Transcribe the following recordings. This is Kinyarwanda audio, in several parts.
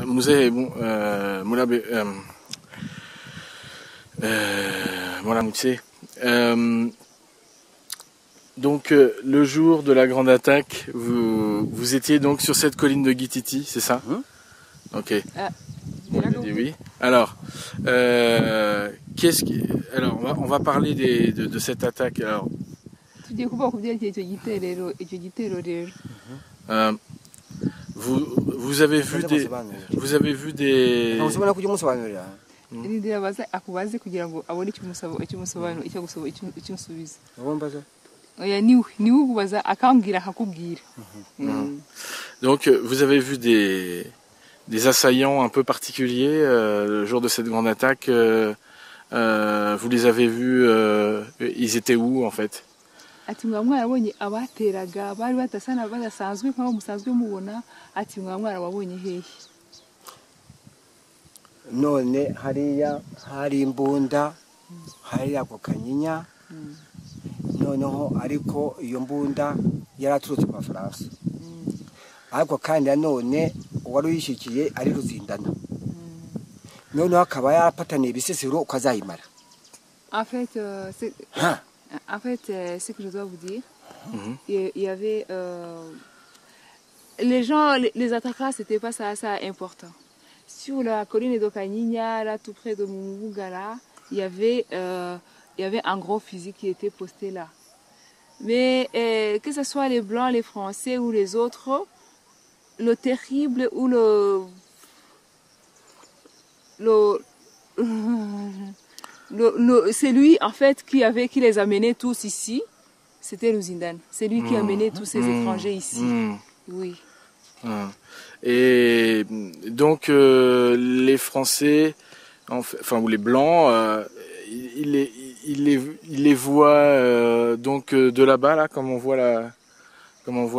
Musée, bon, Moula donc le jour de la grande attaque, vous étiez donc sur cette colline de Guititi, c'est ça? Ok. Bon, il a dit oui. Alors, alors on va parler de cette attaque. Alors, vous avez vu des donc vous avez vu des assaillants un peu particuliers le jour de cette grande attaque. Vous les avez vus, ils étaient où en fait? Ati mwarabonye abateraga bari batasana badasanzwe nkaho musanzwe mubona ati mwarabonye hehe? None hariya hari imbunda hariya ku Kanyinya noneho ariko iyo mbunda yaraturutse mu Faransa ariko kandi nanone wari uyishikiye ari Ruzindana noneho akaba yapataniye ibisesero ukazayimara. En fait, ce que je dois vous dire, il y avait les gens, les attaquants, c'était pas ça important. Sur la colline de Kanyinya, là tout près de Mungala, il y avait un gros fusil qui était posté là. Mais que ce soit les Blancs, les Français ou les autres, le terrible ou c'est lui en fait qui les a menés tous ici. C'était Ruzindane. C'est lui qui a mené tous ces étrangers ici. Oui. Et donc les Français, enfin ou les Blancs, ils les voient donc de là-bas là, comme on voit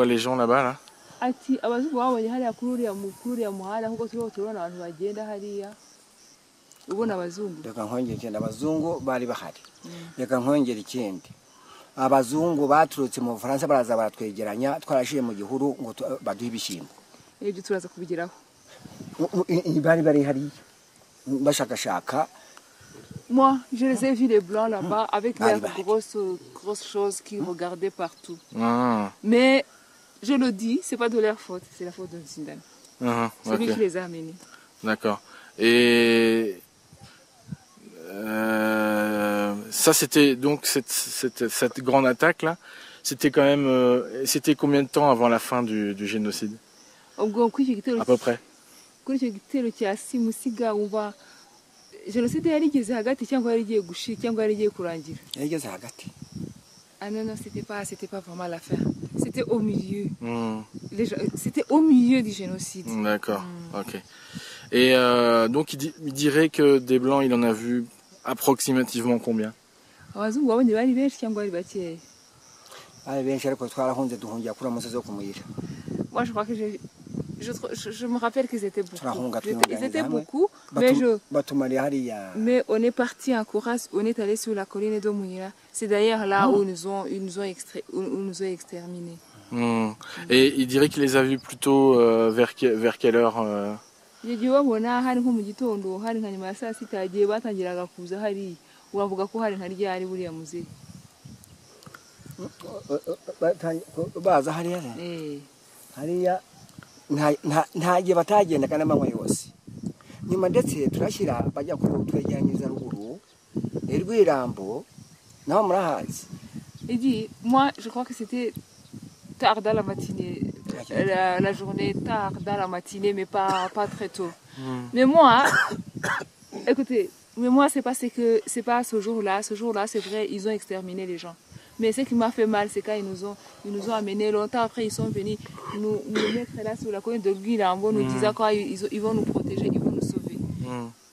les gens là-bas là. Ati abazungu babonye hariya kuri uriya muhanda nkuko turabona abantu bagenda hariya. Ubona abazungu reka nkongere cyane abazungu bari bahari reka nkongere ikindi abazungu baturutse mu Faransa baraza baratwegeranya twarashiye mu gihuru ngo baduhe ibishimbo ibyo turaza kubigeraho bari hariya bashakashaka. Moi je les ai vus les Blancs là-bas avec leurs grosses choses qui regardaient partout. Mais je le dis, c'est pas de leur faute, c'est la faute de Ruzindane. C'est lui qui les a amenés. D'accord. Et ça c'était donc cette grande attaque là, c'était quand même c'était combien de temps avant la fin du génocide? À peu près. Génocide yarigeze hagati cyangwa yarigiye gushira cyangwa yarigiye kurangira? Yarigeze hagati. Ah non, c'était pas vraiment la fin. C'était au milieu. C'était au milieu du génocide. D'accord. Ok. Et donc il dirait que des Blancs, il en a vu approximativement combien? Moi je crois que je me rappelle qu'ils étaient beaucoup. Ils étaient beaucoup, mais on est parti en courage, on est allé sur la colline de Mouira. C'est d'ailleurs là où ils nous ont exterminés. Et il dirait qu'il les a vus plutôt vers quelle heure? ntagiye batagendaga n'amanywa yose nyuma ndetse turashyira bajya kutwegeranyiriza ruguru Rwirambo naho murahazi. Il dit, moi je crois que c'était tard dans la matinée, la journée tard dans la matinée, mais pas très tôt. Mais moi, écoutez, c'est pas ce jour-là. Ce jour-là, c'est vrai, ils ont exterminé les gens. Mais ce qui m'a fait mal, c'est quand ils nous ont amenés longtemps après, ils sont venus nous mettre là sur la colline de Rwirambo, nous disant qu'ils vont nous protéger, ils vont nous sauver.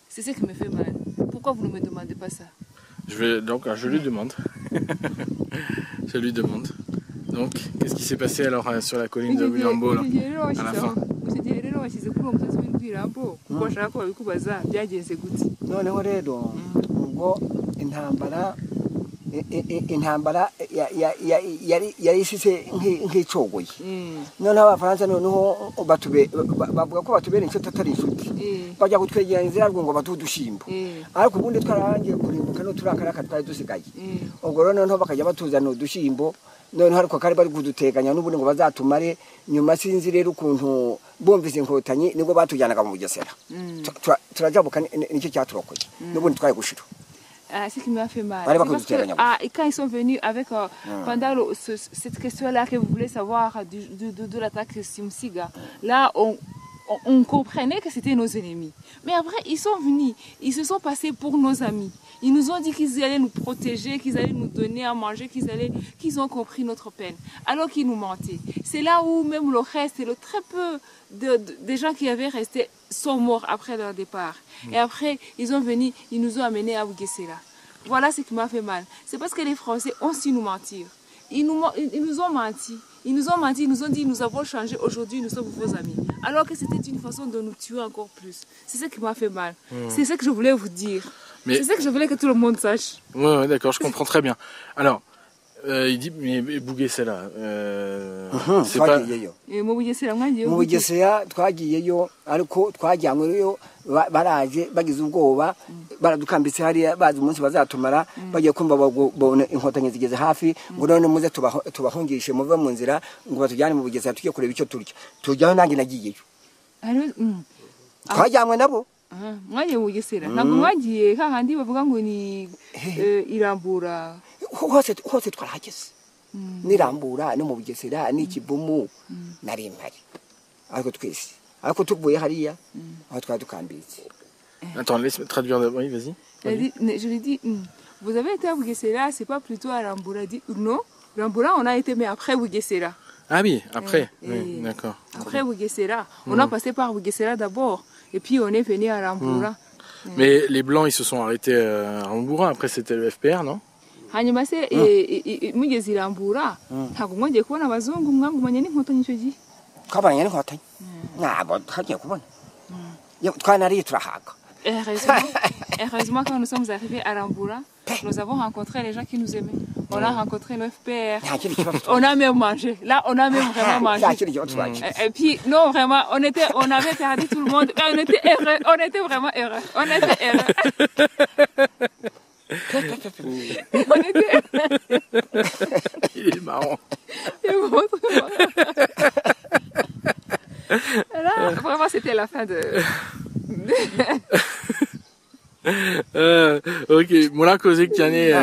C'est ce qui me fait mal. Pourquoi vous ne me demandez pas ça? Je lui demande. Je lui demande. Donc, qu'est-ce qui s'est passé alors sur la colline de Rwirambo là, à la fin? Noneho rero ubwo intambara intambara yari isise nk'icogoye noneho abafaransa noneho bavuga ko batubera inshuti atari inshuti bajya kutwegera inzira ngo baduhe udushimbo ariko ubundi twararangiye kurimbuka no turakaraka twari dusigaye ubwo rero noneho bakajya batuzana udushimbo noneho ariko kari bari kuduteganya n'ubundi ngo bazatumare nyuma sinzi rero ukuntu bumvise inkotanyi nibwo batujyanaga mu Bugesera turajabuka nicyo cyaturokoye n'ubundi twaye gushira. Ce qui m'a fait mal. Parce que, quand ils sont venus avec, pendant cette question-là que vous voulez savoir de l'attaque Simusiga, là, on comprenait que c'était nos ennemis. Mais après, ils sont venus, ils se sont passés pour nos amis. Ils nous ont dit qu'ils allaient nous protéger, qu'ils allaient nous donner à manger, qu'ils ont compris notre peine. Alors qu'ils nous mentaient. C'est là où même le reste, le très peu des gens qui avaient resté sont morts après leur départ. Et après, ils sont venus, ils nous ont amenés à Bugesera. Voilà ce qui m'a fait mal. C'est parce que les Français ont su nous mentir. Ils nous ont menti. Ils nous ont menti, ils nous ont dit nous avons changé, aujourd'hui nous sommes vos amis. Alors que c'était une façon de nous tuer encore plus. C'est ce qui m'a fait mal. C'est ce que je voulais vous dire. C'est ce que je voulais que tout le monde sache. Ouais, d'accord, je comprends très bien. Alors, il dit, mais Bugesera, c'est pas... Mu Bugesera twagiyeyo ariko twajyanyweyo baraje bagize ubwoba baradukambitse hariya bazi umunsi bazatumara bagiye kumva babona inkotanyi zigeze hafi ngo none muze tubahungishe muve mu nzira ngo batujyane mu Bugesera tujye kureba icyo turya tujyayo nanjye nagiyeyo twajyanywe nabo mwagiye mu Bugesera ntabwo mwagiye hahandi bavuga ngo ni Irambura hose twarahageze n'Irambura no mu Bugesera n'Ikivumu nari mpari ariko twese ariko tuvuye hariya aho twadukambitse. Attends, laisse-moi traduire d'abord, oui, vas-y. Je lui dis, vous avez été à Bugesera, c'est pas plutôt à Rambura? Dit non, Rambura on a été mais après Bugesera. Ah oui, après, oui, d'accord. Après Bugesera, on a passé par Bugesera d'abord et puis on est venu à Rambura. Mais les Blancs ils se sont arrêtés à Rambura, après c'était le FPR, non? Hanyuma se mugeze Rambura ntabwo mwongeye kubona abazungu mwagumanye n'inkotanyi icyo gihe? Kabanye n'inkotanyi ntabwo twagiye kubona twanariye turahaga. Heureusement, quand nous sommes arrivés à Rambura, nous avons rencontré les gens qui nous aimaient. On a rencontré le FPR. On a même mangé. Là, on a même vraiment mangé. Et puis, non, vraiment, on avait perdu tout le monde. On était heureux. On était vraiment heureux. On était heureux. On était heureux. Il est marrant. Il est vraiment très marrant. Là, vraiment, c'était la fin de... Ok, muna koze cyane